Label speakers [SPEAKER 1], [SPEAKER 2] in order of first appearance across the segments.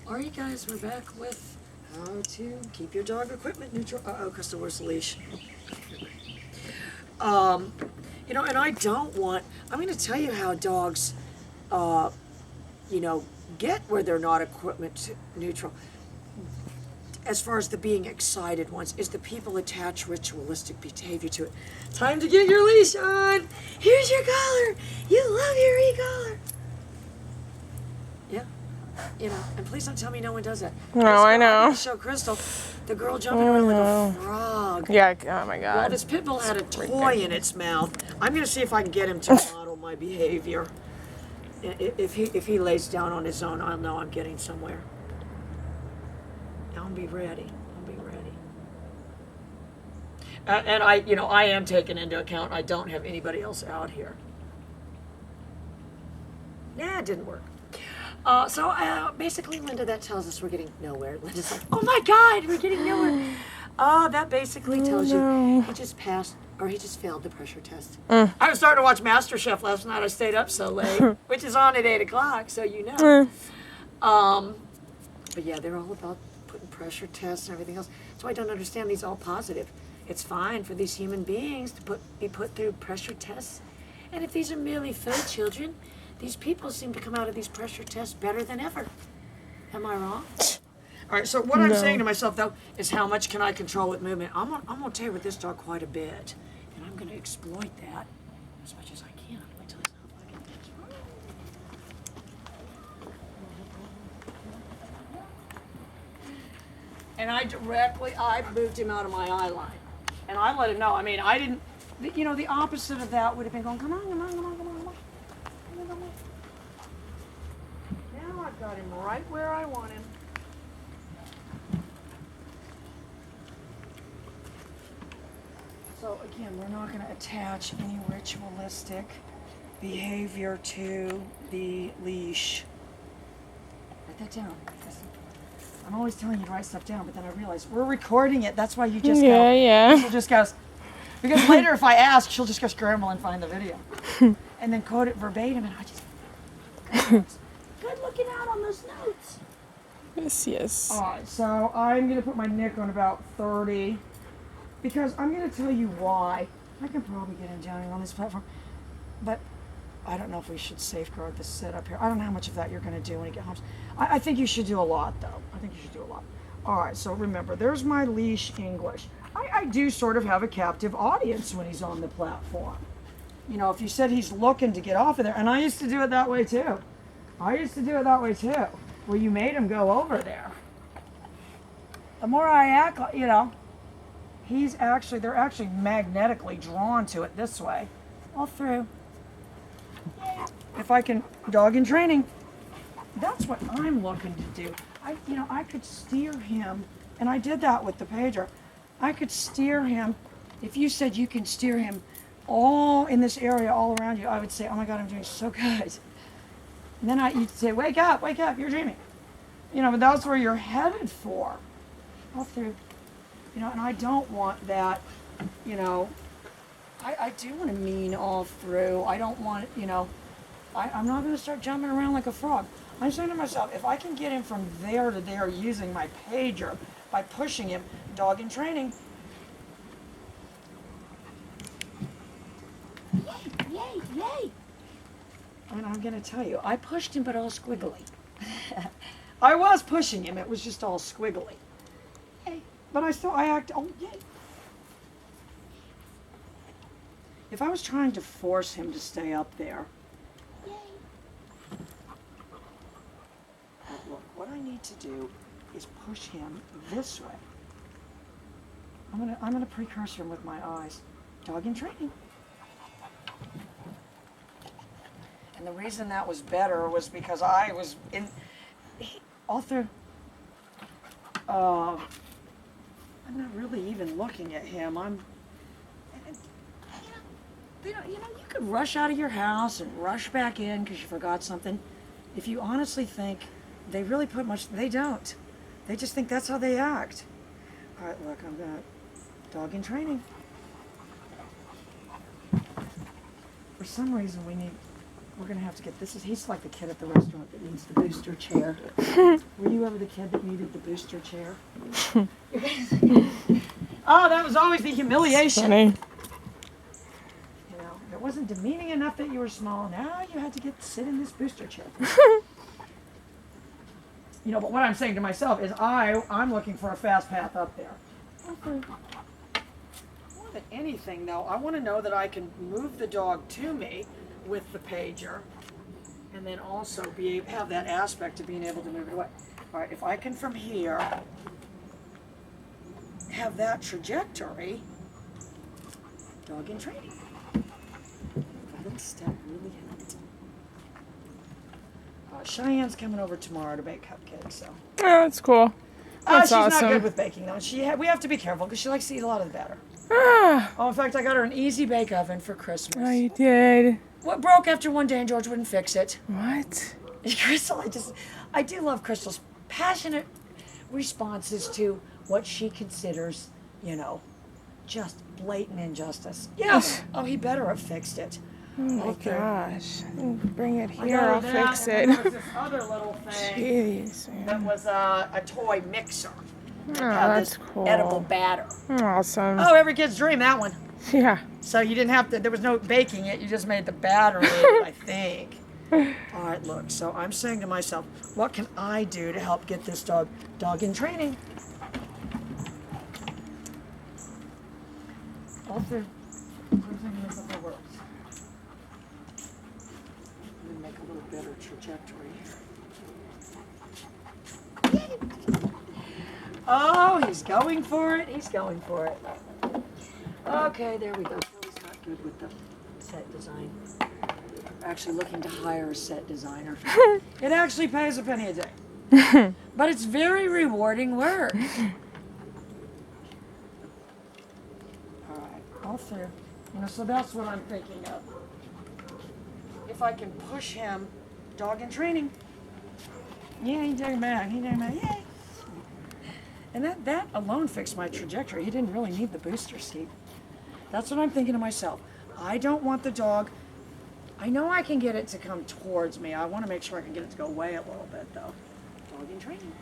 [SPEAKER 1] Alright guys, we're back with how to keep your dog equipment neutral. Uh-oh, Crystal, where's the leash? You know, and I don't want, I'm going to tell you how dogs, you know, get where they're not equipment neutral. As far as the being excited ones, is the people attach ritualistic behavior to it. Time to get your leash on. Here's your collar. You love your e-collar. Yeah. You know, and please don't tell me no one does that.
[SPEAKER 2] No, I know.
[SPEAKER 1] I'm gonna show Crystal the girl jumping around like a frog.
[SPEAKER 2] Yeah, oh my god.
[SPEAKER 1] Well, this pit bull had a toy in its mouth. I'm gonna see if I can get him to model my behavior. If he lays down on his own, I'll know I'm getting somewhere. I'll be ready. I'll be ready. And I am taking into account I don't have anybody else out here. Nah, it didn't work. So basically, Linda, that tells us we're getting nowhere. Linda's like, oh my God, we're getting nowhere. That basically tells you he just passed, or he just failed the pressure test. I was starting to watch MasterChef last night. I stayed up so late, which is on at 8 o'clock, so you know. But yeah, they're all about putting pressure tests and everything else. So I don't understand these all positive. It's fine for these human beings to be put through pressure tests. And if these are merely faux children, these people seem to come out of these pressure tests better than ever. Am I wrong? All right, so what I'm saying to myself, though, is how much can I control with movement? I'm gonna play with this dog quite a bit, and I'm going to exploit that as much as I can. Wait till it's not like it. And I moved him out of my eye line. And I let him know. I mean, I didn't, you know, the opposite of that would have been going, come on, come on, come on, come on. Now I've got him right where I want him. So again, we're not going to attach any ritualistic behavior to the leash. Write that down. I'm always telling you to write stuff down, but then I realize we're recording it. That's why you just go.
[SPEAKER 2] Yeah.
[SPEAKER 1] She'll just goes, because later if I ask, she'll just go scramble and find the video. And then quote it verbatim, and I just... Good looking out on those notes.
[SPEAKER 2] Yes.
[SPEAKER 1] All right, so I'm going to put my nick on about 30 because I'm going to tell you why. I can probably get him down on this platform, but I don't know if we should safeguard this setup here. I don't know how much of that you're going to do when you get home. I think you should do a lot, though. I think you should do a lot. All right, so remember, there's my leash English. I do sort of have a captive audience when he's on the platform. You know, if you said he's looking to get off of there, and I used to do it that way, too. Where you made him go over there. The more I act, you know, they're actually magnetically drawn to it this way. All through. If I can, dog in training, that's what I'm looking to do. I could steer him, and I did that with the pager. I could steer him. If you said you can steer him all in this area, all around you, I would say, oh my God, I'm doing so good. And then you'd say, wake up, you're dreaming. You know, but that's where you're headed for. All through. You know, and I don't want that, you know, I do want to mean all through. I don't want, you know, I'm not going to start jumping around like a frog. I'm saying to myself, if I can get him from there to there using my pager by pushing him, dog in training. Yay, yay. And I'm going to tell you, I pushed him, but all squiggly. I was pushing him, it was just all squiggly. Yay. But I act, oh, yay. If I was trying to force him to stay up there, yay. But look, what I need to do is push him this way. I'm gonna precursor him with my eyes. Dog in training. And the reason that was better was because I was all through. I'm not really even looking at him. You could rush out of your house and rush back in because you forgot something. If you honestly think they really put much, they don't. They just think that's how they act. All right, look, I'm gonna dog in training. For some reason, we need we're gonna have to get this. He's like the kid at the restaurant that needs the booster chair. Were you ever the kid that needed the booster chair? Oh, that was always the humiliation.
[SPEAKER 2] Funny.
[SPEAKER 1] You know, it wasn't demeaning enough that you were small. Now you had to sit in this booster chair. You know, but what I'm saying to myself is I'm looking for a fast path up there. Okay. More than anything, though, I want to know that I can move the dog to me with the pager, and then also have that aspect of being able to move it away. All right, if I can from here have that trajectory, dog in training. That little step really helped. Cheyenne's coming over tomorrow to bake cupcakes, so.
[SPEAKER 2] Oh, that's cool. That's
[SPEAKER 1] she's
[SPEAKER 2] awesome.
[SPEAKER 1] not good with baking though. We have to be careful because she likes to eat a lot of the batter.
[SPEAKER 2] Ah,
[SPEAKER 1] Oh, in fact, I got her an easy bake oven for Christmas.
[SPEAKER 2] oh, you did.
[SPEAKER 1] What broke after one day and George wouldn't fix it.
[SPEAKER 2] What?
[SPEAKER 1] Crystal, I do love Crystal's passionate responses to what she considers, you know, just blatant injustice. Yeah. Oh, he better have fixed it.
[SPEAKER 2] Oh my
[SPEAKER 1] Okay.
[SPEAKER 2] gosh. Bring it
[SPEAKER 1] I
[SPEAKER 2] here,
[SPEAKER 1] got her
[SPEAKER 2] I'll
[SPEAKER 1] that,
[SPEAKER 2] fix
[SPEAKER 1] and
[SPEAKER 2] it.
[SPEAKER 1] then there was this other little thing
[SPEAKER 2] Jeez,
[SPEAKER 1] that
[SPEAKER 2] man.
[SPEAKER 1] was a toy mixer.
[SPEAKER 2] Oh,
[SPEAKER 1] Had
[SPEAKER 2] that's
[SPEAKER 1] this
[SPEAKER 2] cool.
[SPEAKER 1] edible batter.
[SPEAKER 2] Awesome.
[SPEAKER 1] Oh, every kid's dream, that one.
[SPEAKER 2] Yeah.
[SPEAKER 1] So you didn't have to, there was no baking it, you just made the batter with it, I think. All right, look, so I'm saying to myself, what can I do to help get this dog in training? Also, I'm thinking if it works. I'm gonna make a little better trajectory here. Oh, he's going for it, he's going for it. Okay, there we go. Philly's not good with the set design. We're actually looking to hire a set designer. It actually pays a penny a day. But it's very rewarding work. All right, all through. You know, so that's what I'm thinking of. If I can push him, dog in training. Yeah, he did back. Yay. And that alone fixed my trajectory. He didn't really need the booster seat. That's what I'm thinking to myself. I don't want the dog. I know I can get it to come towards me. I want to make sure I can get it to go away a little bit, though. Dog in training.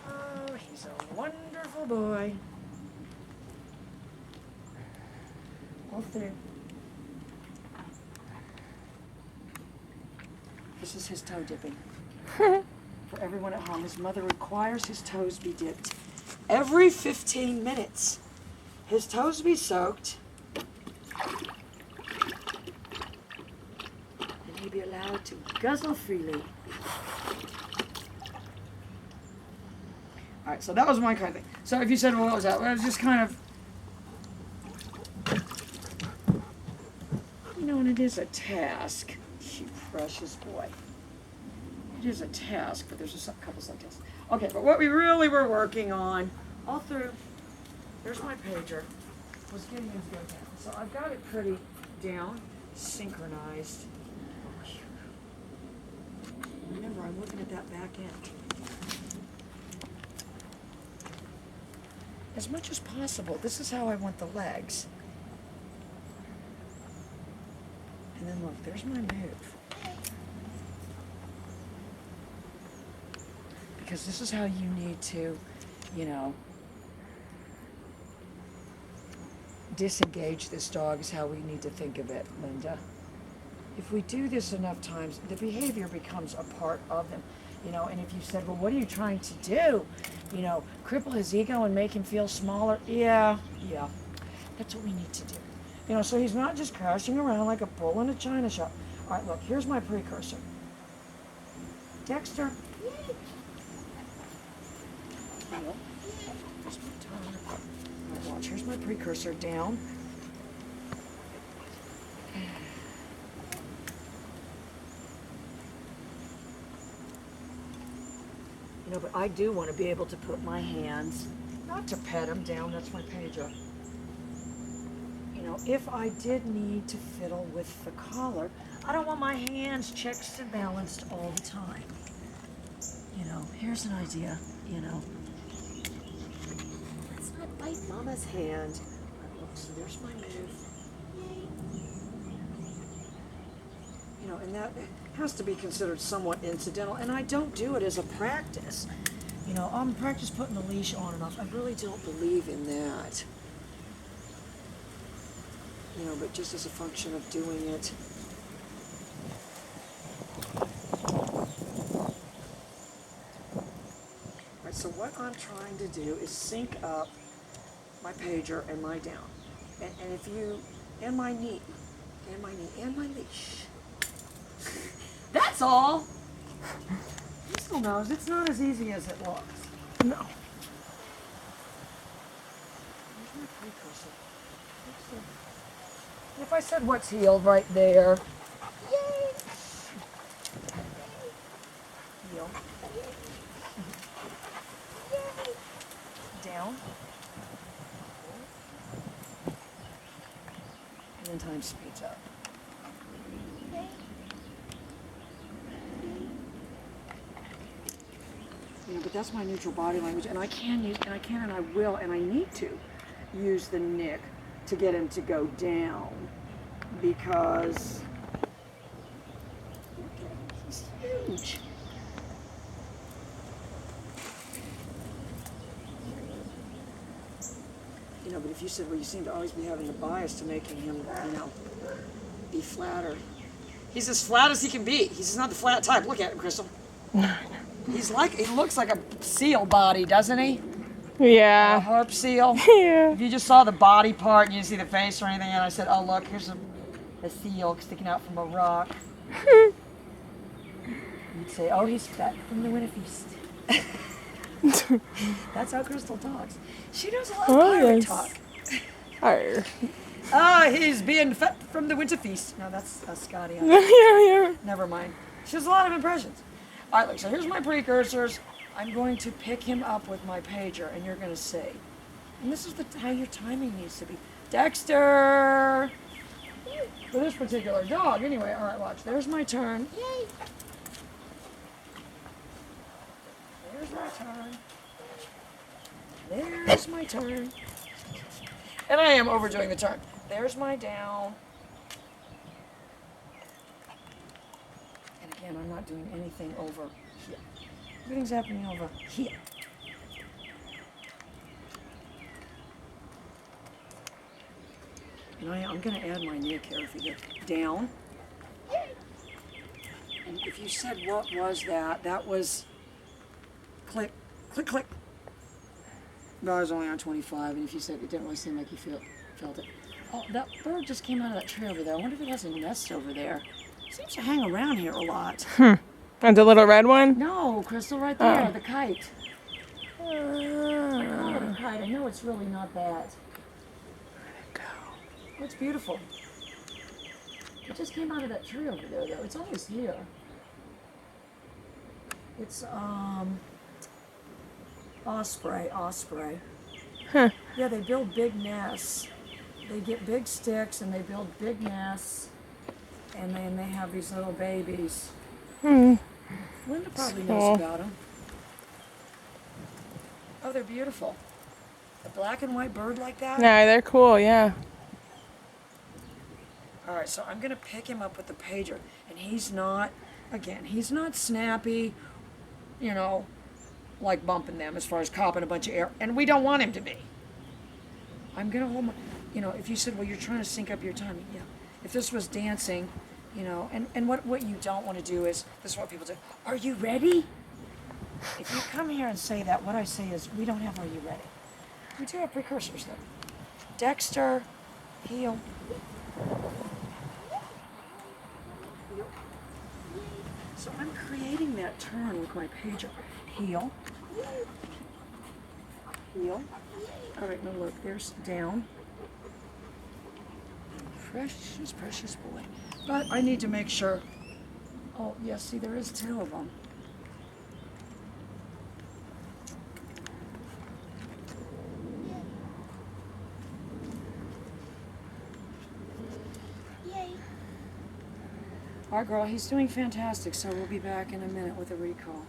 [SPEAKER 1] Oh, he's a wonderful boy. All through. This is his toe dipping. For everyone at home, his mother requires his toes be dipped every 15 minutes. His toes be soaked, and he be allowed to guzzle freely. All right, so that was my kind of thing. So if you said, well, what was that? Well, it was just kind of, you know, and it is a task. You precious boy. It is a task, but there's just a couple subtasks. Okay, but what we really were working on, all through, there's my pager, was getting him to go down. So I've got it pretty down, synchronized. Remember, I'm looking at that back end. As much as possible, this is how I want the legs. And then look, there's my move. Because this is how you need to, you know, disengage this dog is how we need to think of it, Linda. If we do this enough times, the behavior becomes a part of them. You know, and if you said, well, what are you trying to do? You know, cripple his ego and make him feel smaller? Yeah, that's what we need to do. You know, so he's not just crashing around like a bull in a china shop. All right, look, here's my precursor. Dexter. Here's my timer. All right, watch, here's my precursor down. You know, but I do want to be able to put my hands, not to pet him down, that's my pager. You know, if I did need to fiddle with the collar, I don't want my hands checked and balanced all the time. You know, here's an idea, you know. Let's not bite Mama's hand. All right, look, so there's my move. Yay. know, and that has to be considered somewhat incidental, and I don't do it as a practice. You know, I'm practice putting the leash on and off. I really don't believe in that. You know, but just as a function of doing it. All right, so what I'm trying to do is sync up my pager and my down. And if you, and my knee, and my leash. That's all. Crystal knows it's not as easy as it looks.
[SPEAKER 2] No.
[SPEAKER 1] Where's my precursor? If I said what's healed right there. Yay! Heel. Yay! Down. And then time speeds up. You know, but that's my neutral body language, and I can use, and I can, and I will, and I need to use the nick to get him to go down, because he's huge. You know, but if you said, well, you seem to always be having a bias to making him, you know, be flatter. He's as flat as he can be. He's just not the flat type. Look at him, Crystal. He looks like a seal body, doesn't he? A
[SPEAKER 2] Yeah.
[SPEAKER 1] harp seal.
[SPEAKER 2] Yeah.
[SPEAKER 1] If you just saw the body part and you didn't see the face or anything, and I said, oh, look, here's a seal sticking out from a rock. You'd say, oh, he's fat from the winter feast. That's how Crystal talks. She does a lot of pirate
[SPEAKER 2] yes.
[SPEAKER 1] talk.
[SPEAKER 2] Arr.
[SPEAKER 1] Ah, he's being fat from the winter feast. No, that's Scotty.
[SPEAKER 2] Yeah.
[SPEAKER 1] Never mind. She has a lot of impressions. All right, look, so here's my precursors. I'm going to pick him up with my pager, and you're going to see. And this is how your timing needs to be. Dexter! For this particular dog, anyway. All right, watch. There's my turn. Yay! There's my turn. There's my turn. And I am overdoing the turn. There's my down. And again, I'm not doing anything over here. Everything's happening over here. And I'm going to add my neck here if you get down. And if you said what was that, that was click, click, click. But I was only on 25, and if you said it didn't really seem like you felt it. Oh, that bird just came out of that tree over there. I wonder if it has a nest over there. It seems to hang around here a lot.
[SPEAKER 2] And the little red one?
[SPEAKER 1] No, Crystal, right there,
[SPEAKER 2] Oh.
[SPEAKER 1] the kite. I call it a kite. I know it's really not that. Oh, it's beautiful. It just came out of that tree over there, though. It's always here. It's, osprey.
[SPEAKER 2] Huh.
[SPEAKER 1] Yeah, they build big nests. They get big sticks and they build big nests. And then they have these little babies.
[SPEAKER 2] Hmm.
[SPEAKER 1] Linda probably
[SPEAKER 2] Cool.
[SPEAKER 1] knows about them. Oh, they're beautiful. A black and white bird like that?
[SPEAKER 2] No, they're cool, yeah.
[SPEAKER 1] All right, so I'm going to pick him up with the pager. And he's not, again, he's not snappy, you know, like bumping them as far as copping a bunch of air. And we don't want him to be. I'm going to hold my, you know, if you said, well, you're trying to sync up your timing, yeah. If this was dancing, you know, and what you don't want to do is, this is what people do, are you ready? If you come here and say that, what I say is, we don't have are you ready. We do have precursors though. Dexter, heel. Heel. So I'm creating that turn with my pager. Heel. Heel. All right, now look, there's down. Precious, precious boy. But I need to make sure. Oh, yes, see, there is two of them.
[SPEAKER 3] Yay.
[SPEAKER 1] Our girl, he's doing fantastic, so we'll be back in a minute with a recall.